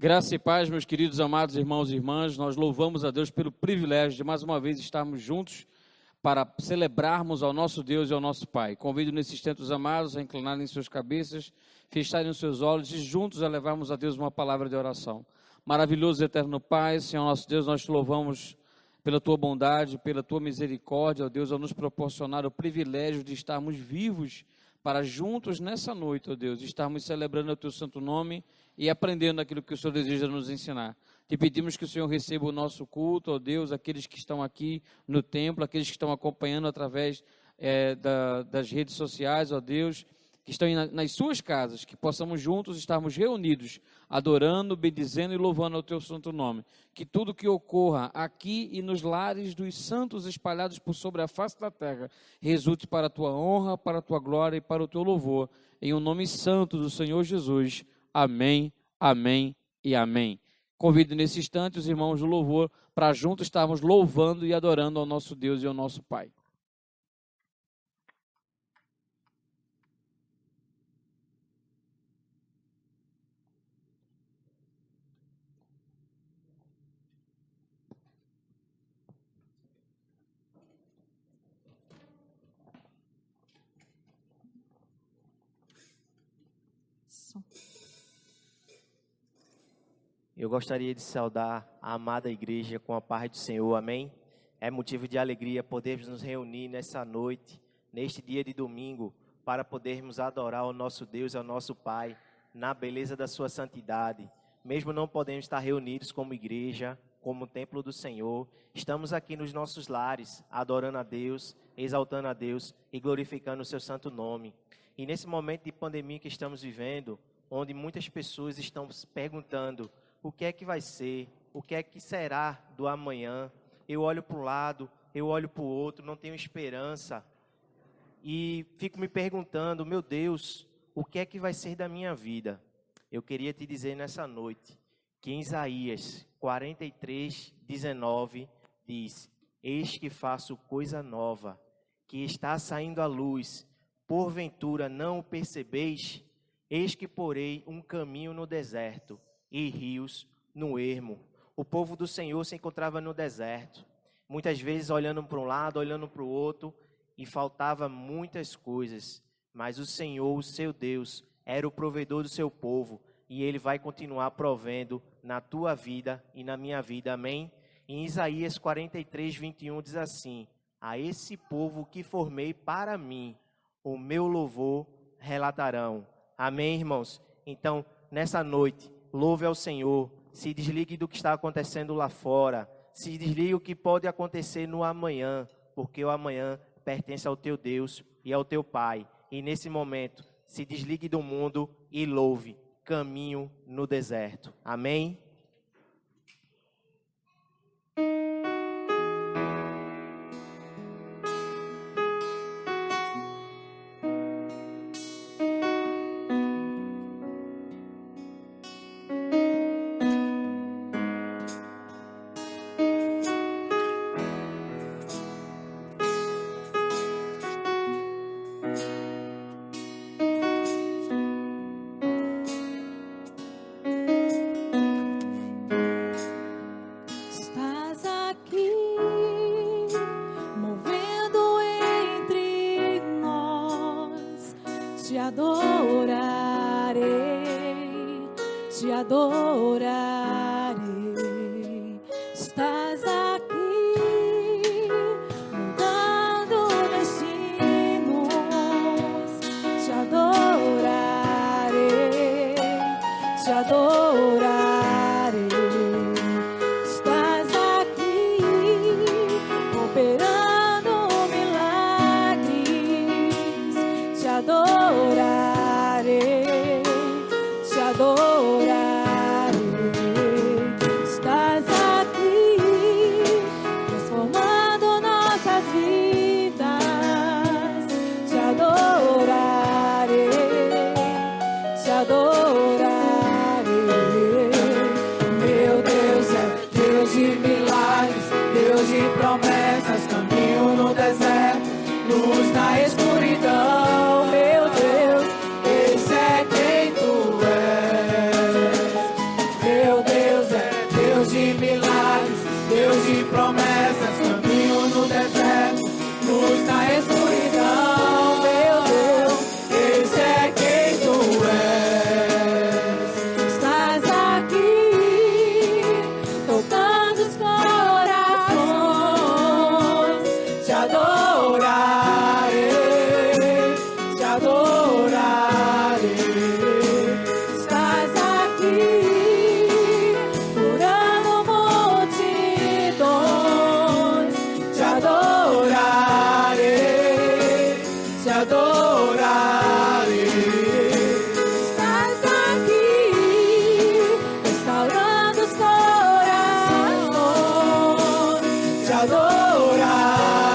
Graça e paz, meus queridos amados irmãos e irmãs, nós louvamos a Deus pelo privilégio de mais uma vez estarmos juntos para celebrarmos ao nosso Deus e ao nosso Pai. Convido nesses tempos amados a inclinarem suas cabeças, fecharem os seus olhos e juntos a levarmos a Deus uma palavra de oração. Maravilhoso e eterno Pai, Senhor nosso Deus, nós te louvamos pela Tua bondade, pela Tua misericórdia, ó Deus, ao nos proporcionar o privilégio de estarmos vivos para juntos nessa noite, ó Deus, estarmos celebrando o Teu santo nome e aprendendo aquilo que o Senhor deseja nos ensinar. Te pedimos que o Senhor receba o nosso culto, ó Deus, aqueles que estão aqui no templo, aqueles que estão acompanhando através das redes sociais, ó Deus, que estão nas suas casas, que possamos juntos estarmos reunidos, adorando, bendizendo e louvando o Teu santo nome. Que tudo que ocorra aqui e nos lares dos santos espalhados por sobre a face da terra, resulte para a Tua honra, para a Tua glória e para o Teu louvor. Em o nome santo do Senhor Jesus. Amém, amém e amém. Convido nesse instante os irmãos do louvor para juntos estarmos louvando e adorando ao nosso Deus e ao nosso Pai. Eu gostaria de saudar a amada igreja com a paz do Senhor, amém? É motivo de alegria podermos nos reunir nessa noite, neste dia de domingo, para podermos adorar o nosso Deus e o nosso Pai, na beleza da sua santidade. Mesmo não podemos estar reunidos como igreja, como templo do Senhor, estamos aqui nos nossos lares, adorando a Deus, exaltando a Deus e glorificando o seu santo nome. E nesse momento de pandemia que estamos vivendo, onde muitas pessoas estão se perguntando: o que é que vai ser? O que é que será do amanhã? Eu olho para um lado, eu olho para o outro, não tenho esperança. E fico me perguntando, meu Deus, o que é que vai ser da minha vida? Eu queria te dizer nessa noite que em Isaías 43:19 diz: eis que faço coisa nova, que está saindo à luz, porventura não o percebeis? Eis que porei um caminho no deserto e rios no ermo. O povo do Senhor se encontrava no deserto, muitas vezes olhando para um lado, olhando para o outro, e faltava muitas coisas, mas o Senhor, o seu Deus, era o provedor do seu povo, e Ele vai continuar provendo na tua vida e na minha vida, amém? Em Isaías 43:21 diz assim: a esse povo que formei para mim, o meu louvor relatarão. Amém, irmãos? Então, nessa noite, louve ao Senhor, se desligue do que está acontecendo lá fora, se desligue o que pode acontecer no amanhã, porque o amanhã pertence ao teu Deus e ao teu Pai. E nesse momento, se desligue do mundo e louve, caminho no deserto. Amém? Meu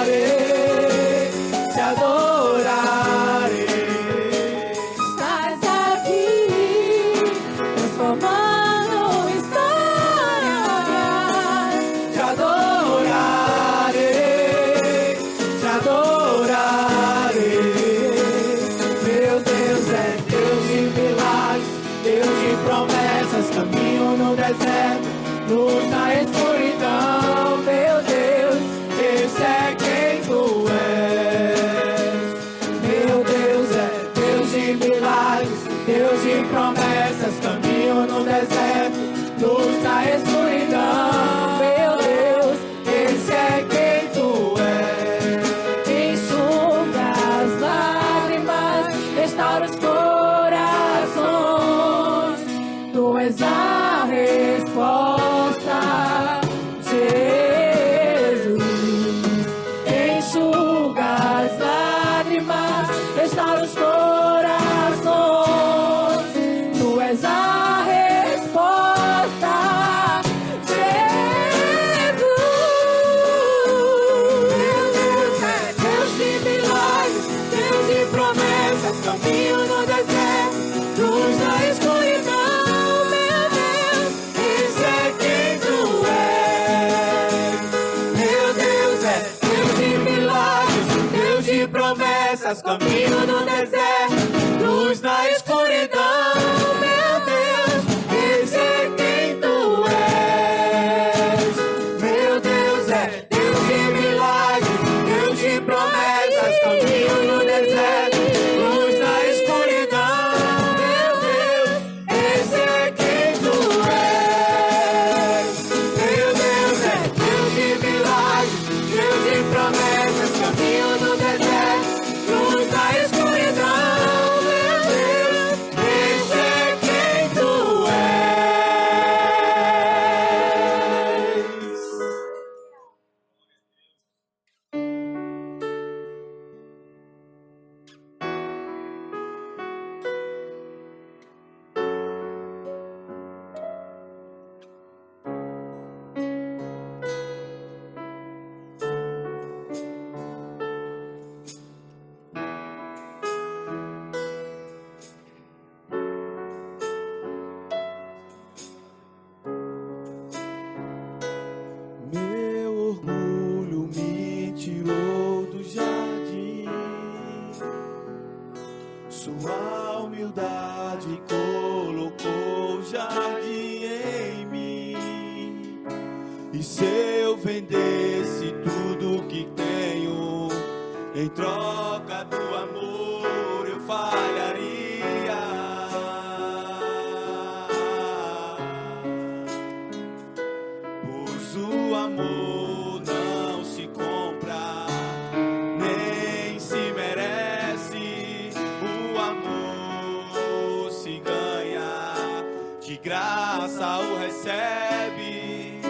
adorarei, te adorarei. Estás aqui, transformando histórias. Te adorarei, te adorarei. Meu Deus é Deus de milagres, Deus de promessas, caminho no deserto, luz na escuridão. Meu Deus, esse é quem tu és. Meu Deus é Deus de milagres, Deus de promessas, caminho no deserto, luz na escuridão. Meu Deus, esse é quem tu és. Enxuga as lágrimas, restaura os corações. Tu és a resposta, Jesus. Enxuga as lágrimas, restaura os corações. Tu és a resposta, Jesus. Meu Deus é Deus de milagres, Deus de promessas, caminho no deserto, luz na escuridão. Meu Deus, Esse é quem tu és. Meu Deus é Deus de milagres, Deus de promessas, caminho no deserto, luz na escuridão. Meu Deus, esse é quem tu és. Meu Deus é Deus de milagres, Deus de promessas, caminho no deserto, luz na escuridão. Meu Deus, esse é quem tu és. Meu Deus é Deus de milagres, Deus de promessas, caminho no deserto, luz na escuridão. Meu Deus, esse é quem tu és. Meu orgulho me tirou do jardim, sua humildade colocou o jardim em mim. E se eu vendesse tudo que tenho em troca do amor, eu falharia. Pois o amor não se compra, nem se merece. O amor se ganha, de graça o recebe.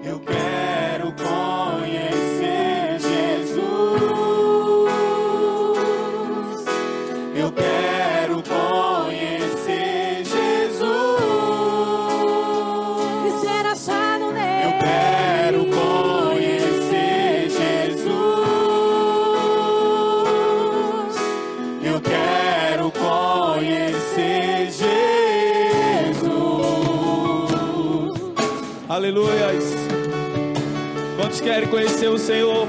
Eu quero conhecer Jesus. Eu quero conhecer Jesus. e ser achado Eu nele. quero conhecer Jesus. Eu quero conhecer Jesus. Aleluias. Quantos querem conhecer o Senhor?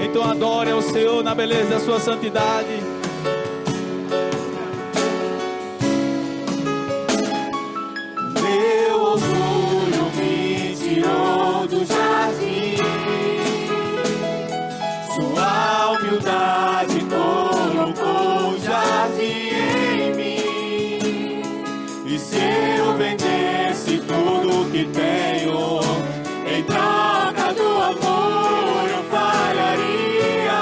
Então adore ao Senhor na beleza da sua santidade. Meu orgulho me tirou do jardim, sua humildade colocou o jardim em mim. E se eu vendesse tudo que tenho em troca do amor, eu falharia.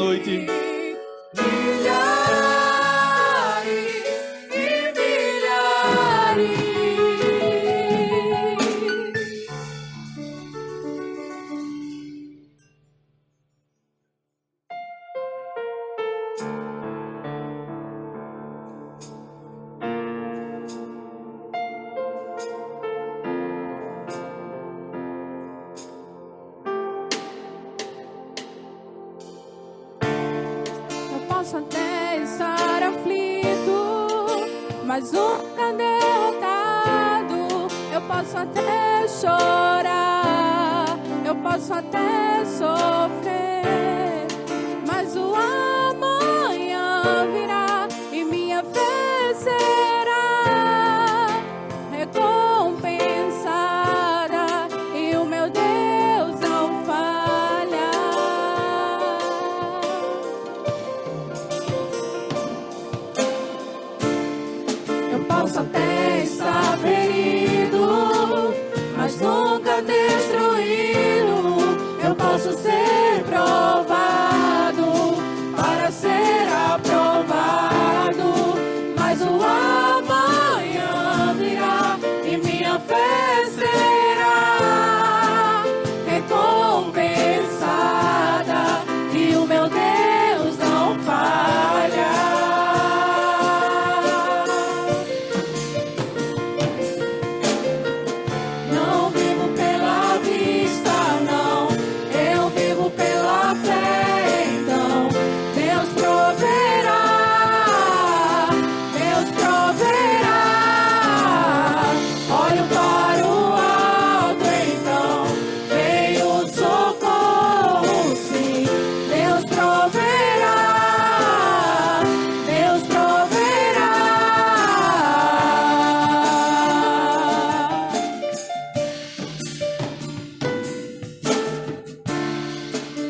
noite. Posso até estar aflito, mas nunca derrotado. Eu posso até chorar, eu posso até sofrer, mas o amanhã virá e minha fé será recompensada e o meu Deus não falha. Posso até estar ferido, mas nunca destruído. Eu posso ser provado para ser aprovado, mas o amanhã virá e minha fé será recompensada e o meu Deus não falha.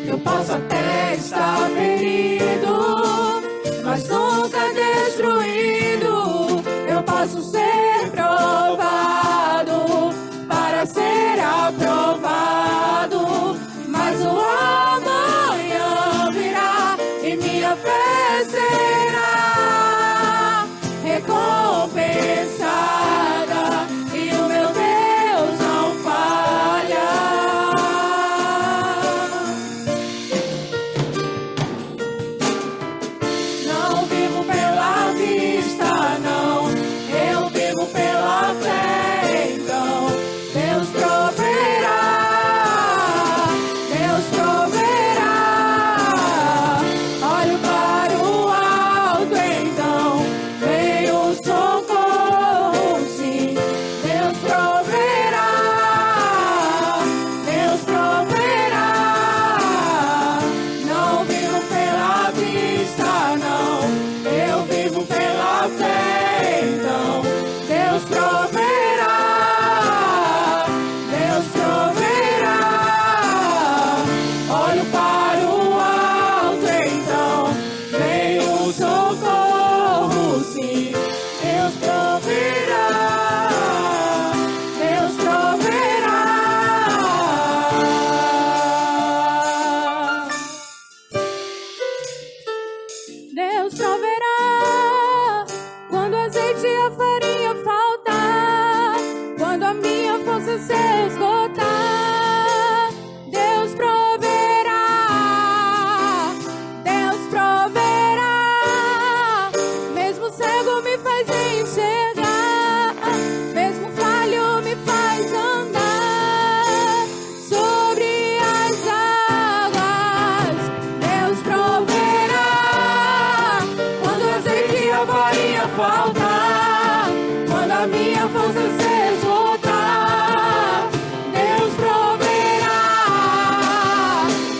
Eu posso até estar ferido, mas nunca destruído. Eu posso ser provado para ser aprovado, mas o amanhã virá e minha fé será recompensada e o meu Deus não falha. Não vivo pela vista, não, eu vivo pela fé. Então Deus proverá, Deus proverá. Olho para o alto, então vem o socorro, sim. Deus proverá, Deus proverá. Não vivo pela vista, não, eu vivo pela fé. Então Deus proverá, Deus proverá. Olho para o alto, então vem o socorro, sim. Deus proverá, Deus proverá. Deus proverá quando o azeite e a farinha faltar, quando a minha força se esgotar. Deus proverá, Deus proverá. Mesmo cego me faz enxergar, mesmo falho me faz andar sobre as águas. Deus proverá quando o azeite e a farinha faltar, quando a minha força se esgotar. Deus proverá,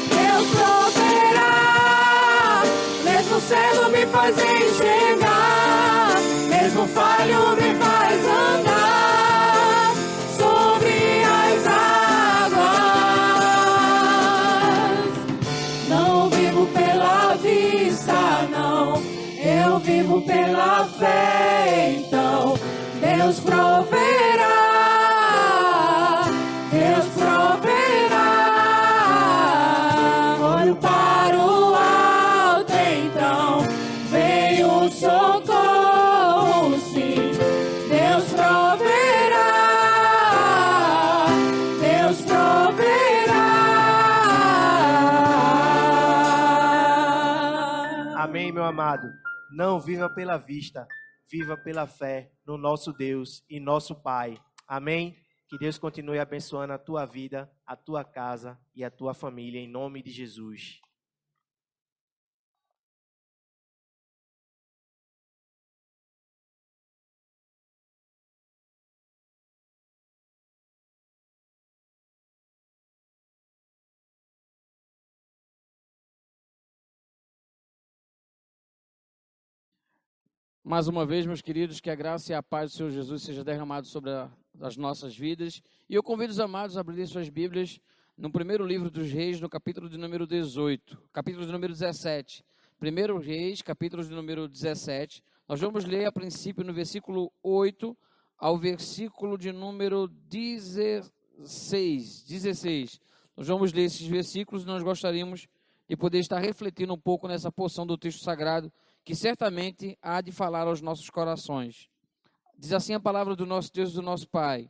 Deus proverá. Mesmo cego me faz enxergar, mesmo falho me faz andar sobre as águas. Não vivo pela vista, não, eu vivo pela fé. Então Deus proverá, Deus proverá. Olho para o Amém, meu amado? Não viva pela vista, viva pela fé no nosso Deus e nosso Pai. Amém? Que Deus continue abençoando a tua vida, a tua casa e a tua família, em nome de Jesus. Mais uma vez, meus queridos, que a graça e a paz do Senhor Jesus seja derramado sobre as nossas vidas. E eu convido os amados a abrirem suas Bíblias no primeiro livro dos Reis, no capítulo de número 18, capítulo de número 17. Primeiro Reis, capítulo de número 17. Nós vamos ler a princípio no versículo 8 ao versículo de número 16. Nós vamos ler esses versículos e nós gostaríamos de poder estar refletindo um pouco nessa porção do texto sagrado, que certamente há de falar aos nossos corações. Diz assim a palavra do nosso Deus e do nosso Pai.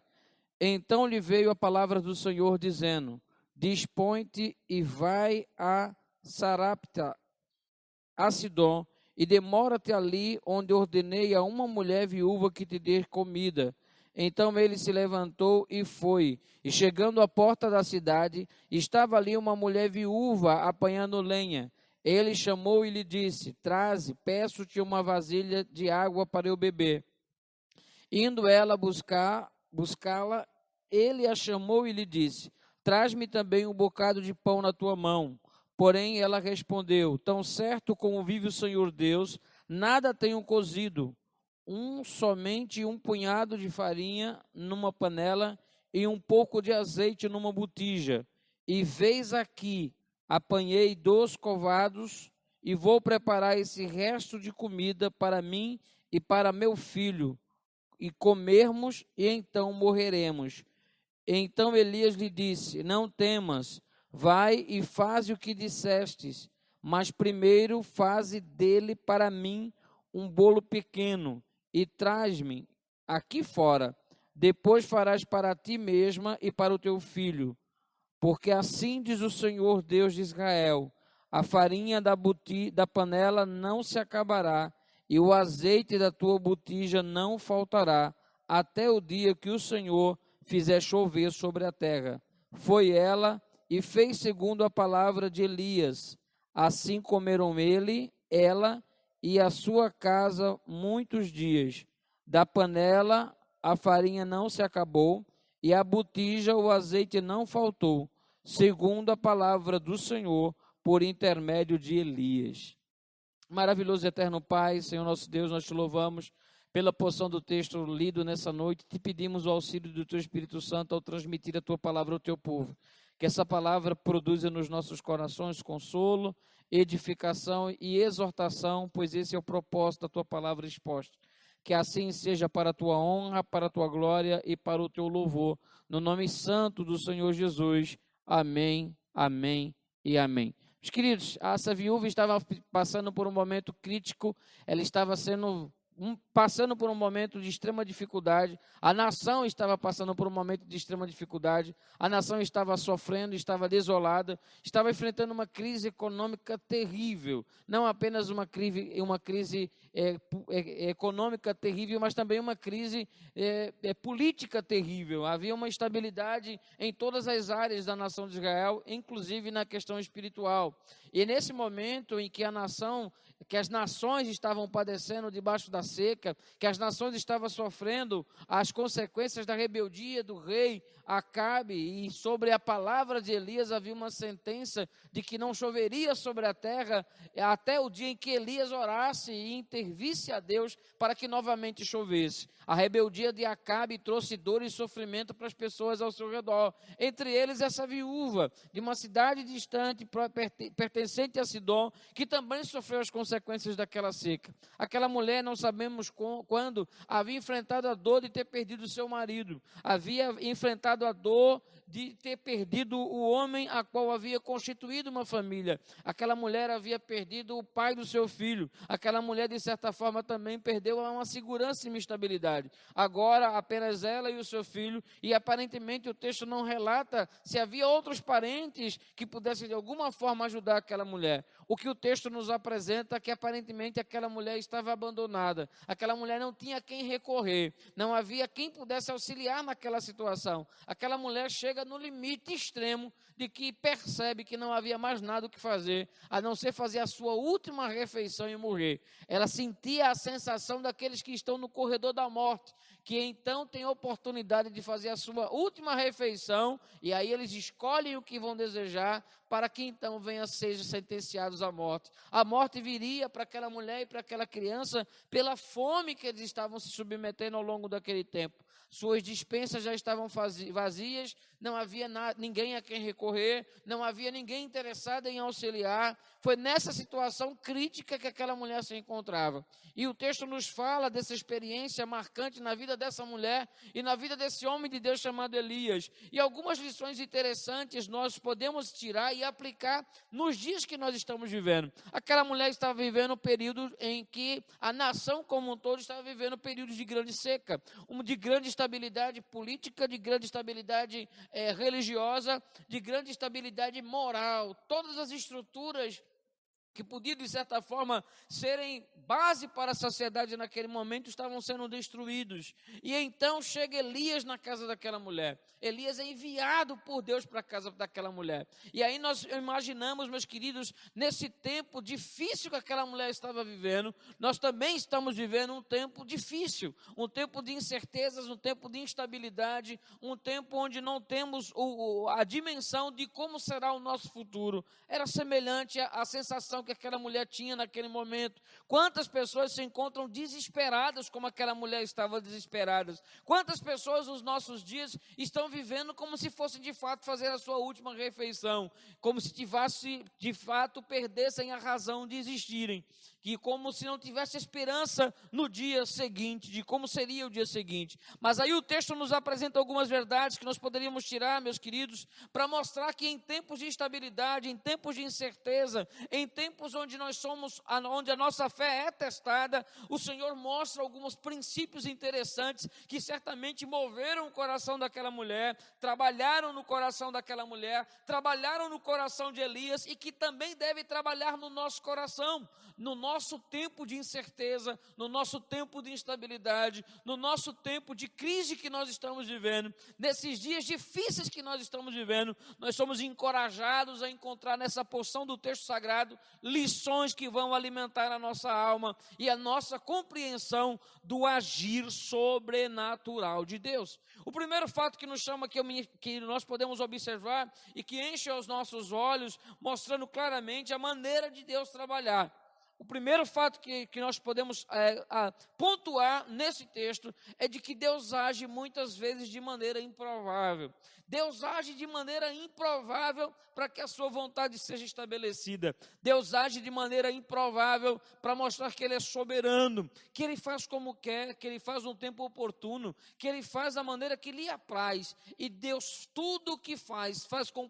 Então lhe veio a palavra do Senhor, dizendo: Dispõe-te e vai a Sarapta, a Sidom, e demora-te ali, onde ordenei a uma mulher viúva que te dê comida. Então ele se levantou e foi. E chegando à porta da cidade, estava ali uma mulher viúva apanhando lenha. Ele chamou e lhe disse: Traze, peço-te uma vasilha de água para eu beber. Indo ela buscá-la, ele a chamou e lhe disse: Traz-me também um bocado de pão na tua mão. Porém ela respondeu: Tão certo como vive o Senhor Deus, nada tenho cozido, somente um punhado de farinha numa panela e um pouco de azeite numa botija. E veis aqui, apanhei 2 covados e vou preparar esse resto de comida para mim e para meu filho, e comermos, e então morreremos. Então Elias lhe disse: Não temas, vai e faze o que dissestes, mas primeiro faze dele para mim um bolo pequeno, e traz-me aqui fora. Depois farás para ti mesma e para o teu filho. Porque assim diz o Senhor Deus de Israel: a farinha da panela não se acabará, e o azeite da tua botija não faltará, até o dia que o Senhor fizer chover sobre a terra. Foi ela e fez segundo a palavra de Elias. Assim comeram ela e a sua casa muitos dias. Da panela a farinha não se acabou, e a botija o azeite não faltou, segundo a palavra do Senhor, por intermédio de Elias. Maravilhoso e eterno Pai, Senhor nosso Deus, nós te louvamos pela porção do texto lido nessa noite. Te pedimos o auxílio do teu Espírito Santo ao transmitir a tua palavra ao teu povo. Que essa palavra produza nos nossos corações consolo, edificação e exortação, pois esse é o propósito da tua palavra exposta. Que assim seja para a tua honra, para a tua glória e para o teu louvor. No nome santo do Senhor Jesus. Amém, amém e amém. Meus queridos, essa viúva estava passando por um momento crítico, ela estava passando por um momento de extrema dificuldade, a nação estava passando por um momento de extrema dificuldade, a nação estava sofrendo, estava desolada, estava enfrentando uma crise econômica terrível, não apenas uma crise econômica terrível, mas também uma crise política terrível. Havia uma instabilidade em todas as áreas da nação de Israel, inclusive na questão espiritual. E nesse momento em que as nações estavam padecendo debaixo da seca, que as nações estavam sofrendo as consequências da rebeldia do rei Acabe, e sobre a palavra de Elias havia uma sentença de que não choveria sobre a terra até o dia em que Elias orasse e intervisse a Deus para que novamente chovesse. A rebeldia de Acabe trouxe dor e sofrimento para as pessoas ao seu redor, entre eles essa viúva de uma cidade distante pertencente a Sidom, que também sofreu as consequências daquela seca. Aquela mulher, não sabemos quando, havia enfrentado a dor de ter perdido seu marido, havia enfrentado a dor de ter perdido o homem a qual havia constituído uma família. Aquela mulher havia perdido o pai do seu filho. Aquela mulher, de certa forma, também perdeu uma segurança e uma estabilidade. Agora, apenas ela e o seu filho, e aparentemente o texto não relata se havia outros parentes que pudessem de alguma forma ajudar daquela mulher. O que o texto nos apresenta é que aparentemente aquela mulher estava abandonada. Aquela mulher não tinha quem recorrer. Não havia quem pudesse auxiliar naquela situação. Aquela mulher chega no limite extremo de que percebe que não havia mais nada o que fazer, a não ser fazer a sua última refeição e morrer. Ela sentia a sensação daqueles que estão no corredor da morte, que então tem a oportunidade de fazer a sua última refeição, e aí eles escolhem o que vão desejar, para que então sejam sentenciados à morte. A morte viria para aquela mulher e para aquela criança pela fome que eles estavam se submetendo ao longo daquele tempo. Suas despensas já estavam vazias, não havia ninguém a quem recorrer, não havia ninguém interessado em auxiliar. Foi nessa situação crítica que aquela mulher se encontrava. E o texto nos fala dessa experiência marcante na vida dessa mulher e na vida desse homem de Deus chamado Elias. E algumas lições interessantes nós podemos tirar e aplicar nos dias que nós estamos vivendo. Aquela mulher estava vivendo um período em que a nação como um todo estava vivendo um período de grande seca, de grande estabilidade política, de grande estabilidade religiosa, de grande estabilidade moral. Todas as estruturas que podiam, de certa forma, serem base para a sociedade naquele momento, estavam sendo destruídos. E então chega Elias na casa daquela mulher. Elias é enviado por Deus para a casa daquela mulher. E aí nós imaginamos, meus queridos, nesse tempo difícil que aquela mulher estava vivendo, nós também estamos vivendo um tempo difícil, um tempo de incertezas, um tempo de instabilidade, um tempo onde não temos a dimensão de como será o nosso futuro. Era semelhante à sensação que aquela mulher tinha naquele momento. Quantas pessoas se encontram desesperadas como aquela mulher estava desesperada? Quantas pessoas nos nossos dias estão vivendo como se fossem de fato fazer a sua última refeição, como se de fato perdessem a razão de existirem, que como se não tivesse esperança no dia seguinte, de como seria o dia seguinte. Mas aí o texto nos apresenta algumas verdades que nós poderíamos tirar, meus queridos, para mostrar que em tempos de instabilidade, em tempos de incerteza, em tempos onde onde a nossa fé é testada, o Senhor mostra alguns princípios interessantes que certamente moveram o coração daquela mulher, trabalharam no coração daquela mulher, trabalharam no coração de Elias e que também deve trabalhar no nosso coração, no nosso tempo de incerteza, no nosso tempo de instabilidade, no nosso tempo de crise que nós estamos vivendo, nesses dias difíceis que nós estamos vivendo. Nós somos encorajados a encontrar nessa porção do texto sagrado lições que vão alimentar a nossa alma e a nossa compreensão do agir sobrenatural de Deus. O primeiro fato que nos chama, que nós podemos observar e que enche os nossos olhos, mostrando claramente a maneira de Deus trabalhar. O primeiro fato que nós podemos pontuar nesse texto é de que Deus age muitas vezes de maneira improvável. Deus age de maneira improvável para que a sua vontade seja estabelecida. Deus age de maneira improvável para mostrar que Ele é soberano, que Ele faz como quer, que Ele faz no tempo oportuno, que Ele faz da maneira que lhe apraz. E Deus tudo o que faz com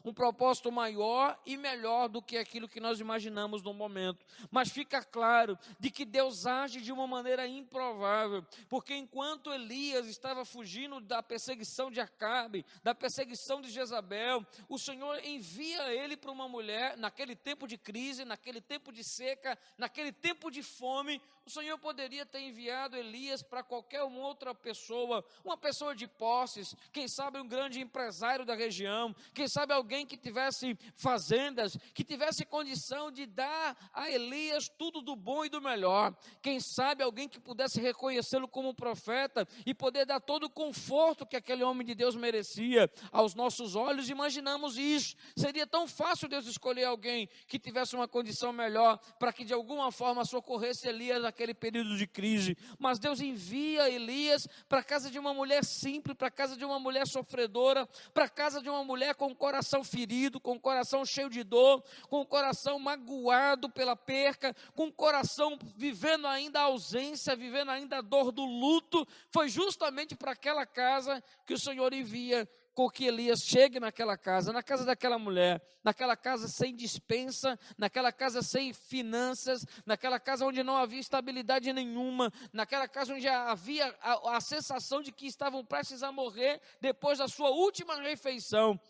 um propósito maior e melhor do que aquilo que nós imaginamos no momento. Mas fica claro de que Deus age de uma maneira improvável, porque enquanto Elias estava fugindo da perseguição de Acabe, da perseguição de Jezabel, o Senhor envia ele para uma mulher, naquele tempo de crise, naquele tempo de seca, naquele tempo de fome. O Senhor poderia ter enviado Elias para qualquer outra pessoa, uma pessoa de posses, quem sabe um grande empresário da região, quem sabe alguém que tivesse fazendas, que tivesse condição de dar a Elias tudo do bom e do melhor, quem sabe alguém que pudesse reconhecê-lo como profeta e poder dar todo o conforto que aquele homem de Deus merecia. Aos nossos olhos imaginamos isso, seria tão fácil Deus escolher alguém que tivesse uma condição melhor, para que de alguma forma socorresse Elias naquele período de crise. Mas Deus envia Elias para a casa de uma mulher simples, para a casa de uma mulher sofredora, para a casa de uma mulher com o coração ferido, com o coração cheio de dor, com o coração magoado pela perca, com o coração vivendo ainda a ausência, vivendo ainda a dor do luto. Foi justamente para aquela casa que o Senhor envia com que Elias chegue naquela casa, na casa daquela mulher, naquela casa sem dispensa, naquela casa sem finanças, naquela casa onde não havia estabilidade nenhuma, naquela casa onde havia a sensação de que estavam prestes a morrer depois da sua última refeição.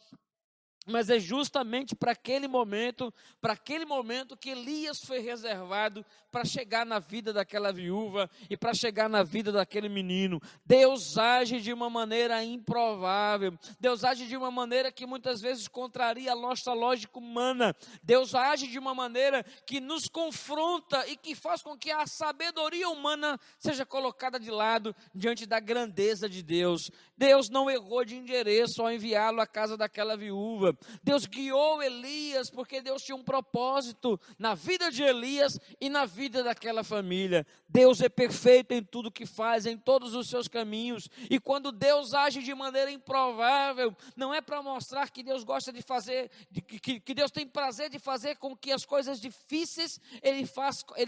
Mas é justamente para aquele momento que Elias foi reservado para chegar na vida daquela viúva e para chegar na vida daquele menino. Deus age de uma maneira improvável. Deus age de uma maneira que muitas vezes contraria a nossa lógica humana. Deus age de uma maneira que nos confronta e que faz com que a sabedoria humana seja colocada de lado diante da grandeza de Deus. Deus não errou de endereço ao enviá-lo à casa daquela viúva. Deus guiou Elias porque Deus tinha um propósito na vida de Elias e na vida daquela família. Deus é perfeito em tudo que faz, em todos os seus caminhos. E quando Deus age de maneira improvável, não é para mostrar que Deus gosta de fazer, que Deus tem prazer de fazer com que as coisas difíceis ele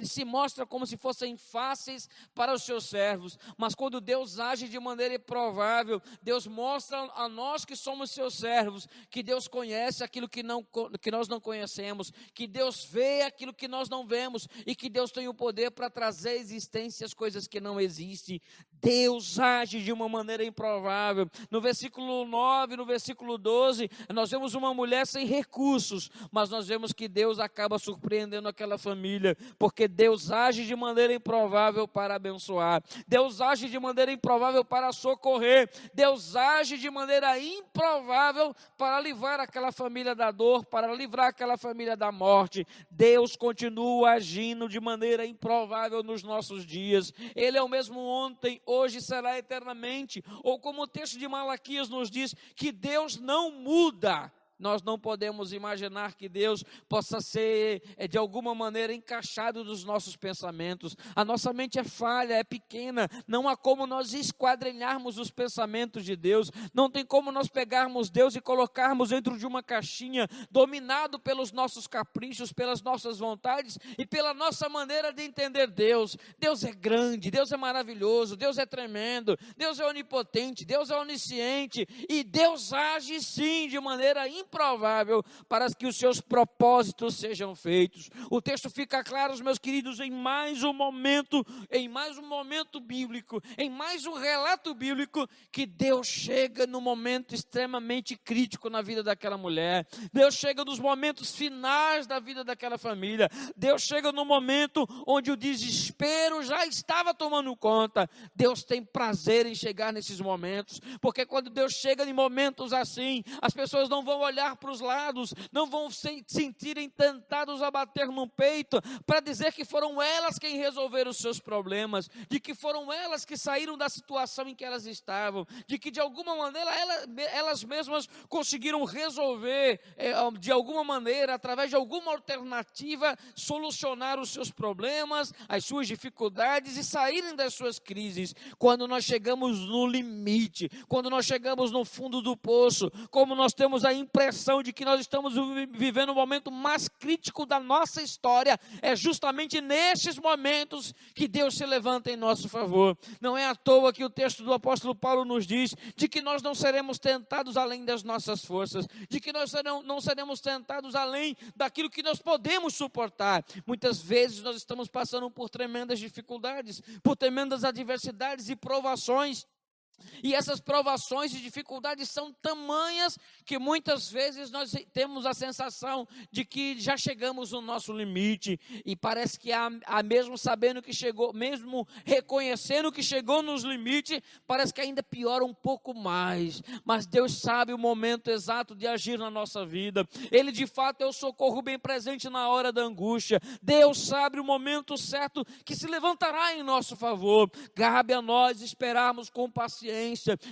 se mostra como se fossem fáceis para os seus servos. Mas quando Deus age de maneira improvável, Deus mostra a nós que somos seus servos, que Deus conhece aquilo que nós não conhecemos, que Deus vê aquilo que nós não vemos e que Deus tem o poder para trazer à existência as coisas que não existem. Deus age de uma maneira improvável. No versículo 9, no versículo 12, nós vemos uma mulher sem recursos, mas nós vemos que Deus acaba surpreendendo aquela família, porque Deus age de maneira improvável para abençoar. Deus age de maneira improvável para socorrer. Deus age de maneira improvável para livrar aquela família da dor, para livrar aquela família da morte. Deus continua agindo de maneira improvável nos nossos dias. Ele é o mesmo ontem, hoje e será eternamente. Ou como o texto de Malaquias nos diz, que Deus não muda. Nós não podemos imaginar que Deus possa ser, de alguma maneira, encaixado nos nossos pensamentos. A nossa mente é falha, é pequena. Não há como nós esquadrinharmos os pensamentos de Deus. Não tem como nós pegarmos Deus e colocarmos dentro de uma caixinha, dominado pelos nossos caprichos, pelas nossas vontades e pela nossa maneira de entender Deus. Deus é grande, Deus é maravilhoso, Deus é tremendo, Deus é onipotente, Deus é onisciente. E Deus age sim de maneira improvável para que os seus propósitos sejam feitos. O texto fica claro, meus queridos, em mais um momento bíblico, em mais um relato bíblico, que Deus chega no momento extremamente crítico na vida daquela mulher. Deus chega nos momentos finais da vida daquela família. Deus chega no momento onde o desespero já estava tomando conta. Deus tem prazer em chegar nesses momentos, porque quando Deus chega em momentos assim, as pessoas não vão olhar para os lados, não vão se sentirem tentados a bater no peito para dizer que foram elas quem resolveram os seus problemas, de que foram elas que saíram da situação em que elas estavam, de que de alguma maneira elas mesmas conseguiram resolver, de alguma maneira, através de alguma alternativa, solucionar os seus problemas, as suas dificuldades e saírem das suas crises. Quando nós chegamos no limite, quando nós chegamos no fundo do poço, como nós temos a impressão de que nós estamos vivendo o momento mais crítico da nossa história, é justamente nesses momentos que Deus se levanta em nosso favor. Não é à toa que o texto do apóstolo Paulo nos diz de que nós não seremos tentados além das nossas forças, de que nós não seremos tentados além daquilo que nós podemos suportar. Muitas vezes nós estamos passando por tremendas dificuldades, por tremendas adversidades e provações. E essas provações e dificuldades são tamanhas que muitas vezes nós temos a sensação de que já chegamos no nosso limite. E parece que mesmo sabendo que chegou, mesmo reconhecendo que chegou nos limites, parece que ainda piora um pouco mais. Mas Deus sabe o momento exato de agir na nossa vida. Ele de fato é o socorro bem presente na hora da angústia. Deus sabe o momento certo que se levantará em nosso favor. Cabe a nós esperarmos com paciência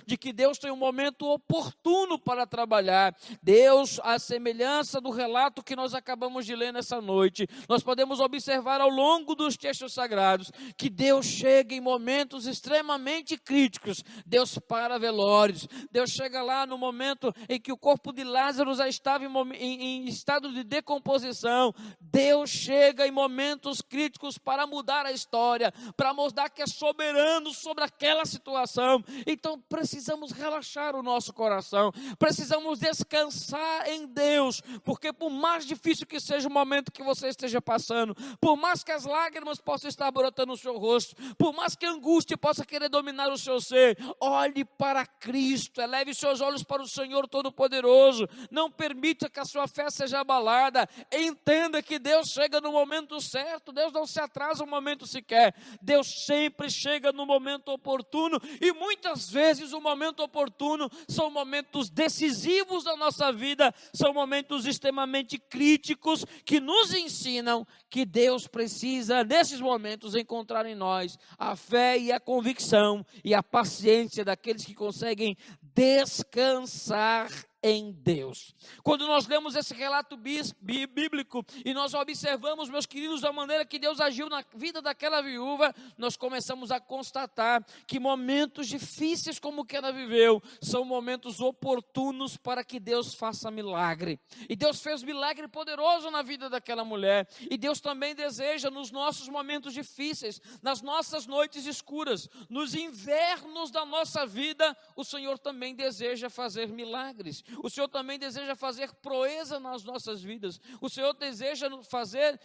de que Deus tem um momento oportuno para trabalhar. Deus, à semelhança do relato que nós acabamos de ler nessa noite, nós podemos observar ao longo dos textos sagrados que Deus chega em momentos extremamente críticos. Deus para velórios. Deus chega lá no momento em que o corpo de Lázaro já estava em estado de decomposição. Deus chega em momentos críticos para mudar a história, para mostrar que é soberano sobre aquela situação Então precisamos relaxar o nosso coração, precisamos descansar em Deus, porque por mais difícil que seja o momento que você esteja passando, por mais que as lágrimas possam estar brotando no seu rosto, por mais que a angústia possa querer dominar o seu ser, olhe para Cristo, eleve seus olhos para o Senhor Todo-Poderoso, não permita que a sua fé seja abalada, entenda que Deus chega no momento certo, Deus não se atrasa um momento sequer, Deus sempre chega no momento oportuno, e muitas vezes o momento oportuno são momentos decisivos da nossa vida, são momentos extremamente críticos, que nos ensinam que Deus precisa, nesses momentos, encontrar em nós a fé e a convicção e a paciência daqueles que conseguem descansar em Deus. Quando nós lemos esse relato bíblico e nós observamos, meus queridos, a maneira que Deus agiu na vida daquela viúva, nós começamos a constatar que momentos difíceis como que ela viveu, são momentos oportunos para que Deus faça milagre. E Deus fez milagre poderoso na vida daquela mulher. E Deus também deseja nos nossos momentos difíceis, nas nossas noites escuras, nos invernos da nossa vida, o Senhor também deseja fazer milagres. O Senhor também deseja fazer proeza nas nossas vidas. O Senhor deseja fazer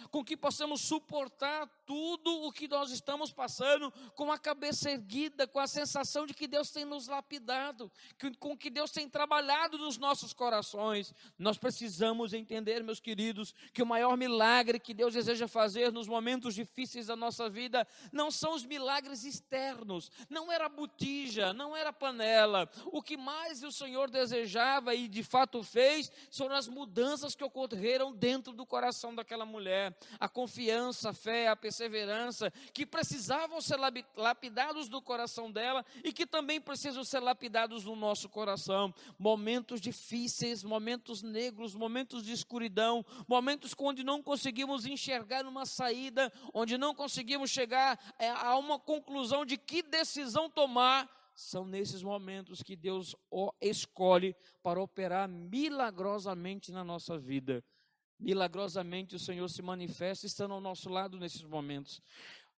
com que possamos suportar tudo o que nós estamos passando com a cabeça erguida, com a sensação de que Deus tem nos lapidado, com que Deus tem trabalhado nos nossos corações. Nós precisamos entender, meus queridos, que o maior milagre que Deus deseja fazer nos momentos difíceis da nossa vida não são os milagres externos, não era botija, não era panela. O que mais o Senhor desejava e de fato fez, foram as mudanças que ocorreram dentro do coração daquela mulher, a confiança, a fé, a perseverança, que precisavam ser lapidados no coração dela e que também precisam ser lapidados no nosso coração. Momentos difíceis, momentos negros, momentos de escuridão, momentos onde não conseguimos enxergar uma saída, onde não conseguimos chegar a uma conclusão de que decisão tomar. São nesses momentos que Deus escolhe para operar milagrosamente na nossa vida. Milagrosamente o Senhor se manifesta estando ao nosso lado nesses momentos.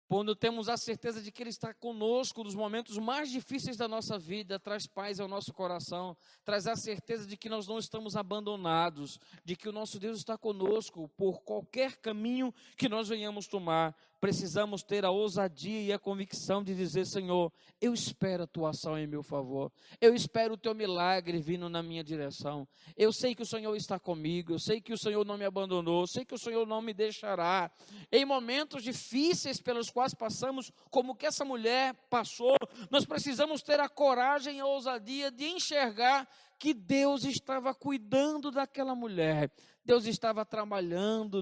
Quando temos a certeza de que Ele está conosco nos momentos mais difíceis da nossa vida, traz paz ao nosso coração, traz a certeza de que nós não estamos abandonados, de que o nosso Deus está conosco por qualquer caminho que nós venhamos tomar. Precisamos ter a ousadia e a convicção de dizer: Senhor, eu espero a tua ação em meu favor, eu espero o teu milagre vindo na minha direção, eu sei que o Senhor está comigo, eu sei que o Senhor não me abandonou, eu sei que o Senhor não me deixará. Em momentos difíceis pelos quais passamos, como que essa mulher passou, nós precisamos ter a coragem e a ousadia de enxergar que Deus estava cuidando daquela mulher, Deus estava trabalhando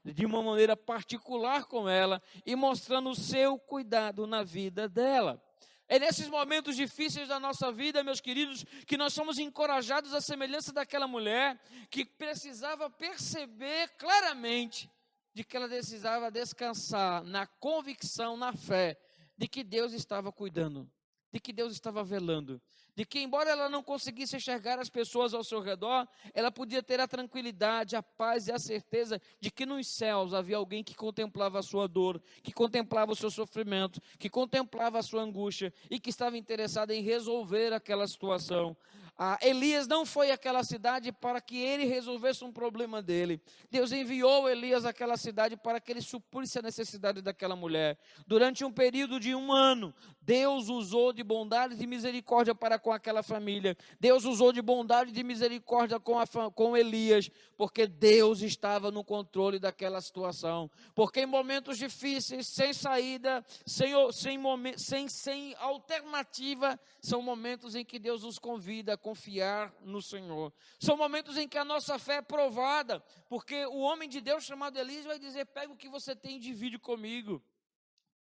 de uma maneira particular com ela e mostrando o seu cuidado na vida dela. É nesses momentos difíceis da nossa vida, meus queridos, que nós somos encorajados à semelhança daquela mulher que precisava perceber claramente de que ela precisava descansar na convicção, na fé, de que Deus estava cuidando, de que Deus estava velando, de que embora ela não conseguisse enxergar as pessoas ao seu redor, ela podia ter a tranquilidade, a paz e a certeza de que nos céus havia alguém que contemplava a sua dor, que contemplava o seu sofrimento, que contemplava a sua angústia e que estava interessado em resolver aquela situação. Elias não foi àquela cidade para que ele resolvesse um problema dele. Deus enviou Elias àquela cidade para que ele suprisse a necessidade daquela mulher. Durante um período de 1 ano, Deus usou de bondade e de misericórdia para com aquela família. Deus usou de bondade e de misericórdia com Elias, porque Deus estava no controle daquela situação. Porque em momentos difíceis, sem saída, sem alternativa, são momentos em que Deus nos convida a confiar no Senhor. São momentos em que a nossa fé é provada, porque o homem de Deus chamado Elias vai dizer: pega o que você tem e divide comigo.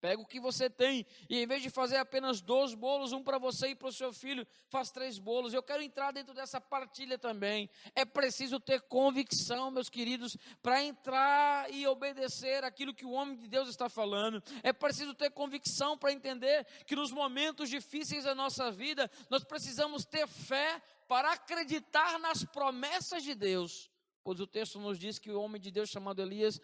Pega o que você tem e em vez de fazer apenas 2 bolos, um para você e para o seu filho, faz 3 bolos. Eu quero entrar dentro dessa partilha também. É preciso ter convicção, meus queridos, para entrar e obedecer aquilo que o homem de Deus está falando. É preciso ter convicção para entender que nos momentos difíceis da nossa vida, nós precisamos ter fé para acreditar nas promessas de Deus. Pois o texto nos diz que o homem de Deus chamado Elias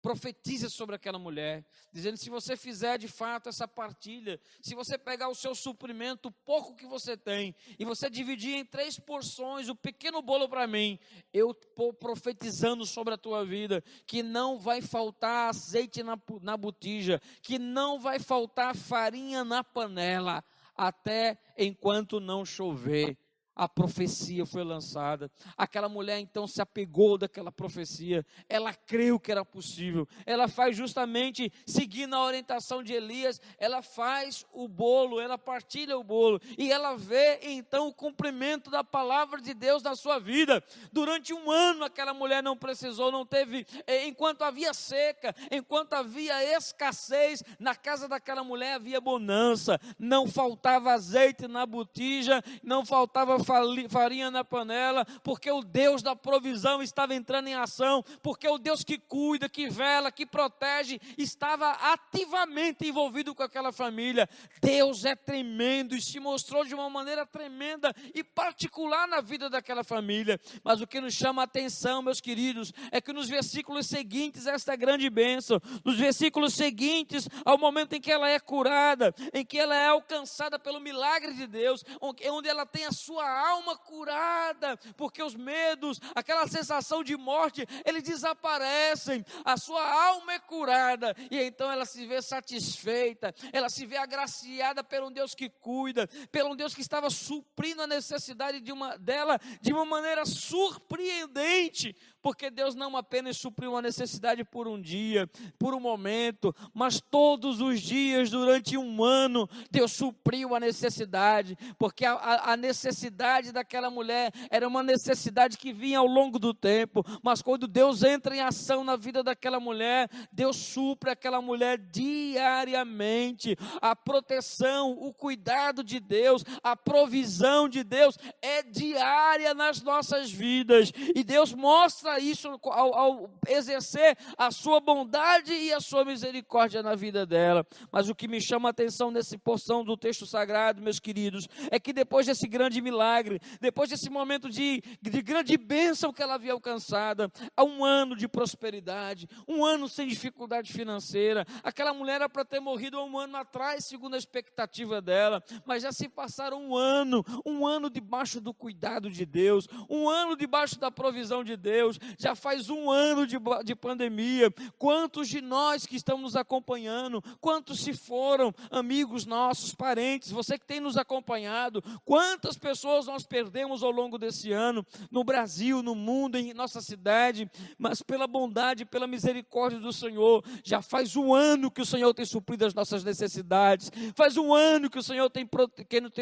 profetiza sobre aquela mulher, dizendo: se você fizer de fato essa partilha, se você pegar o seu suprimento, o pouco que você tem, e você dividir em 3 porções, o pequeno bolo para mim, eu estou profetizando sobre a tua vida, que não vai faltar azeite na botija, que não vai faltar farinha na panela, até enquanto não chover. A profecia foi lançada. Aquela mulher então se apegou daquela profecia. Ela creu que era possível. Ela faz justamente seguindo a orientação de Elias. Ela faz o bolo, ela partilha o bolo. E ela vê então o cumprimento da palavra de Deus na sua vida. Durante 1 ano aquela mulher não precisou, não teve, enquanto havia seca, enquanto havia escassez, na casa daquela mulher havia bonança. Não faltava azeite na botija, não faltava farinha na panela, porque o Deus da provisão estava entrando em ação, porque o Deus que cuida, que vela, que protege, estava ativamente envolvido com aquela família. Deus é tremendo e se mostrou de uma maneira tremenda e particular na vida daquela família. Mas o que nos chama a atenção, meus queridos, é que nos versículos seguintes, esta grande bênção, nos versículos seguintes, ao momento em que ela é curada, em que ela é alcançada pelo milagre de Deus, onde ela tem a sua alma curada, porque os medos, aquela sensação de morte, eles desaparecem, a sua alma é curada, e então ela se vê satisfeita, ela se vê agraciada pelo Deus que cuida, pelo Deus que estava suprindo a necessidade dela de uma maneira surpreendente, porque Deus não apenas supriu uma necessidade por um dia, por um momento, mas todos os dias, durante 1 ano, Deus supriu a necessidade, porque a necessidade daquela mulher era uma necessidade que vinha ao longo do tempo, mas quando Deus entra em ação na vida daquela mulher, Deus supre aquela mulher diariamente. A proteção, o cuidado de Deus, a provisão de Deus é diária nas nossas vidas, e Deus mostra isso ao exercer a sua bondade e a sua misericórdia na vida dela. Mas o que me chama a atenção nessa porção do texto sagrado, meus queridos, é que depois desse grande milagre, depois desse momento de grande bênção que ela havia alcançado, há 1 ano de prosperidade, 1 ano sem dificuldade financeira. Aquela mulher era para ter morrido há 1 ano atrás, segundo a expectativa dela, mas já se passaram 1 ano debaixo do cuidado de Deus, 1 ano debaixo da provisão de Deus. Já faz 1 ano de pandemia. Quantos de nós que estamos nos acompanhando, quantos se foram, amigos nossos, parentes, você que tem nos acompanhado, quantas pessoas nós perdemos ao longo desse ano, no Brasil, no mundo, em nossa cidade, mas pela bondade, pela misericórdia do Senhor, já faz 1 ano que o Senhor tem suprido as nossas necessidades, faz 1 ano que o Senhor tem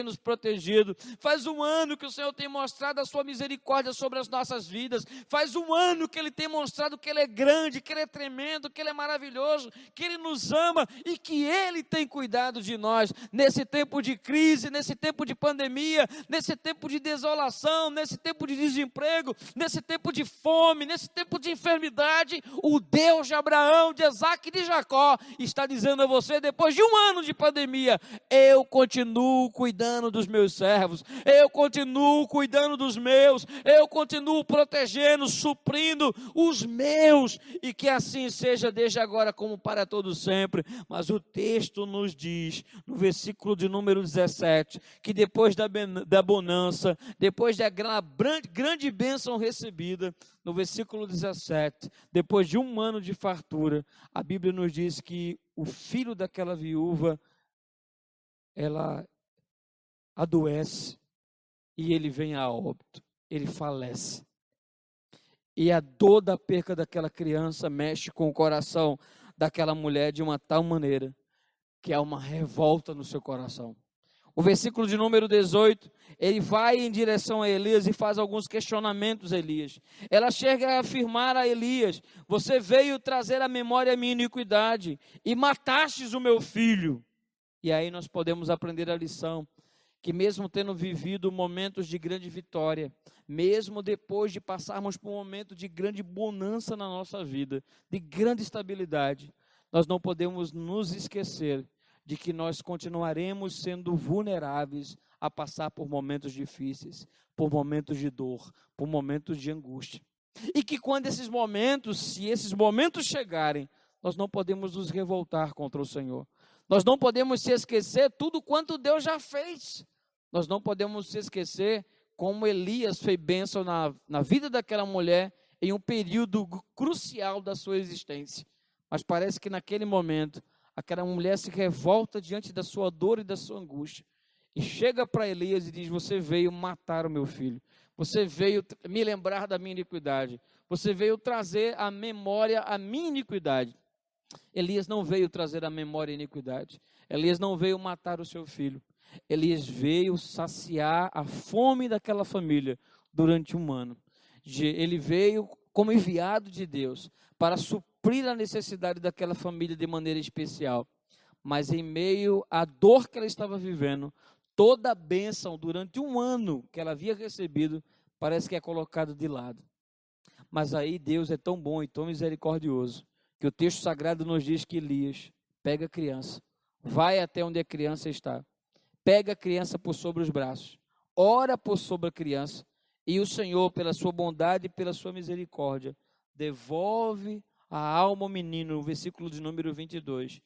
nos protegido, faz 1 ano que o Senhor tem mostrado a sua misericórdia sobre as nossas vidas, faz 1 ano que Ele tem mostrado que Ele é grande, que Ele é tremendo, que Ele é maravilhoso, que Ele nos ama e que Ele tem cuidado de nós, nesse tempo de crise, nesse tempo de pandemia, nesse tempo de desolação, nesse tempo de desemprego, nesse tempo de fome, nesse tempo de enfermidade. O Deus de Abraão, de Isaac e de Jacó está dizendo a você, depois de 1 ano de pandemia, eu continuo cuidando dos meus servos, eu continuo cuidando dos meus, eu continuo protegendo, suprindo os meus, e que assim seja desde agora como para todo sempre. Mas o texto nos diz, no versículo de número 17, que depois da bonança, depois da grande bênção recebida, no versículo 17, depois de 1 ano de fartura, a Bíblia nos diz que o filho daquela viúva, ela adoece e ele vem a óbito, ele falece. E a dor da perca daquela criança mexe com o coração daquela mulher de uma tal maneira que há uma revolta no seu coração. O versículo de número 18, ele vai em direção a Elias e faz alguns questionamentos a Elias. Ela chega a afirmar a Elias: você veio trazer à memória a minha iniquidade e matastes o meu filho. E aí nós podemos aprender a lição, que mesmo tendo vivido momentos de grande vitória, mesmo depois de passarmos por um momento de grande bonança na nossa vida, de grande estabilidade, nós não podemos nos esquecer de que nós continuaremos sendo vulneráveis a passar por momentos difíceis, por momentos de dor, por momentos de angústia. E que quando esses momentos, se esses momentos chegarem, nós não podemos nos revoltar contra o Senhor. Nós não podemos se esquecer tudo quanto Deus já fez. Nós não podemos se esquecer como Elias fez bênção na vida daquela mulher em um período crucial da sua existência. Mas parece que naquele momento, aquela mulher se revolta diante da sua dor e da sua angústia. E chega para Elias e diz: você veio matar o meu filho. Você veio me lembrar da minha iniquidade. Você veio trazer à memória a minha iniquidade. Elias não veio trazer à memória a iniquidade. Elias não veio matar o seu filho. Elias veio saciar a fome daquela família durante um ano. Ele veio como enviado de Deus para suprir a necessidade daquela família de maneira especial. Mas em meio à dor que ela estava vivendo, toda a bênção durante um ano que ela havia recebido, parece que é colocada de lado. Mas aí Deus é tão bom e tão misericordioso, que o texto sagrado nos diz que Elias pega a criança, vai até onde a criança está, pega a criança por sobre os braços, ora por sobre a criança, e o Senhor, pela sua bondade e pela sua misericórdia, devolve a alma ao menino, no versículo de número 22.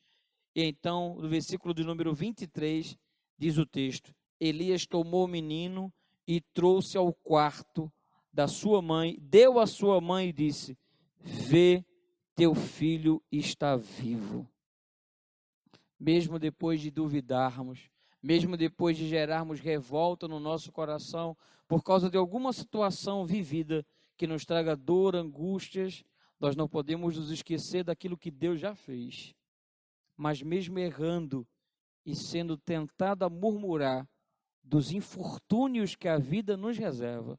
E então, no versículo de número 23, diz o texto: Elias tomou o menino e trouxe ao quarto da sua mãe, deu à sua mãe e disse: vê, teu filho está vivo. Mesmo depois de duvidarmos, mesmo depois de gerarmos revolta no nosso coração, por causa de alguma situação vivida que nos traga dor, angústias, nós não podemos nos esquecer daquilo que Deus já fez. Mas mesmo errando e sendo tentado a murmurar dos infortúnios que a vida nos reserva,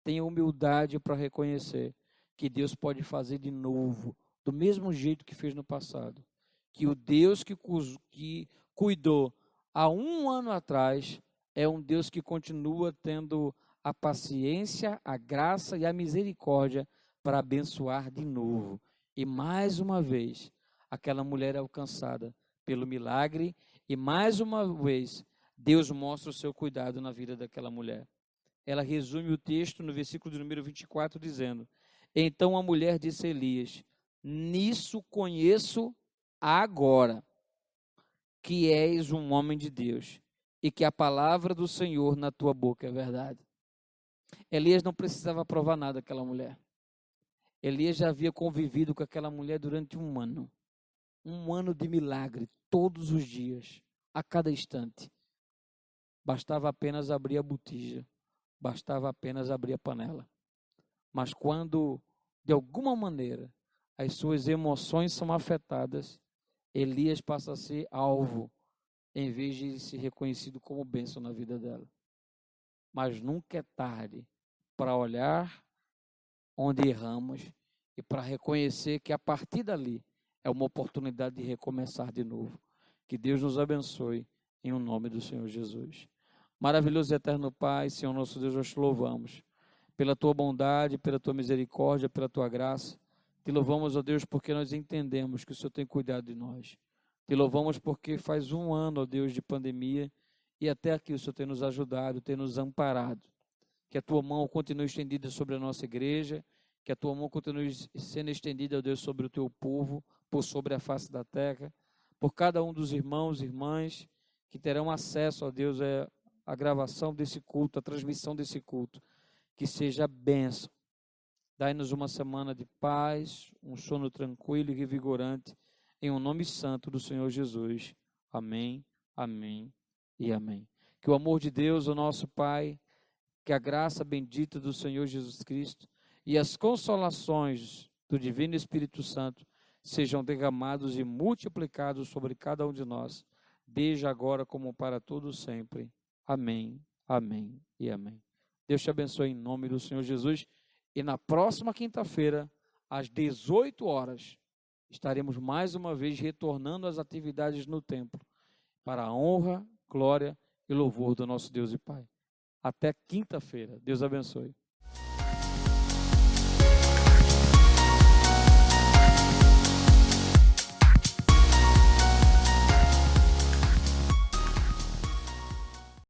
tenha humildade para reconhecer que Deus pode fazer de novo, do mesmo jeito que fez no passado. Que o Deus que cuidou há um ano atrás é um Deus que continua tendo a paciência, a graça e a misericórdia para abençoar de novo. E mais uma vez, aquela mulher é alcançada pelo milagre, e mais uma vez, Deus mostra o seu cuidado na vida daquela mulher. Ela resume o texto no versículo de número 24, dizendo: então a mulher disse a Elias: nisso conheço agora que és um homem de Deus, e que a palavra do Senhor na tua boca é verdade. Elias não precisava provar nada àquela mulher. Elias já havia convivido com aquela mulher durante um ano de milagre, todos os dias, a cada instante. Bastava apenas abrir a botija, bastava apenas abrir a panela. Mas quando, de alguma maneira, as suas emoções são afetadas, Elias passa a ser alvo, em vez de ser reconhecido como bênção na vida dela. Mas nunca é tarde para olhar onde erramos e para reconhecer que a partir dali é uma oportunidade de recomeçar de novo. Que Deus nos abençoe em o nome do Senhor Jesus. Maravilhoso e eterno Pai, Senhor nosso Deus, nós te louvamos pela tua bondade, pela tua misericórdia, pela tua graça. Te louvamos, ó Deus, porque nós entendemos que o Senhor tem cuidado de nós. Te louvamos porque faz um ano, ó Deus, de pandemia, e até aqui o Senhor tem nos ajudado, tem nos amparado. Que a tua mão continue estendida sobre a nossa igreja, que a tua mão continue sendo estendida, ó Deus, sobre o teu povo, por sobre a face da terra, por cada um dos irmãos e irmãs que terão acesso, ó Deus, à gravação desse culto, à transmissão desse culto. Que seja bênção. Dai-nos uma semana de paz, um sono tranquilo e revigorante, em o nome santo do Senhor Jesus. Amém, amém e amém. Que o amor de Deus, o nosso Pai, que a graça bendita do Senhor Jesus Cristo e as consolações do Divino Espírito Santo sejam derramados e multiplicados sobre cada um de nós, desde agora como para todos sempre. Amém, amém e amém. Deus te abençoe em nome do Senhor Jesus. E na próxima quinta-feira, às 18 horas, estaremos mais uma vez retornando às atividades no templo, para a honra, glória e louvor do nosso Deus e Pai. Até quinta-feira. Deus abençoe.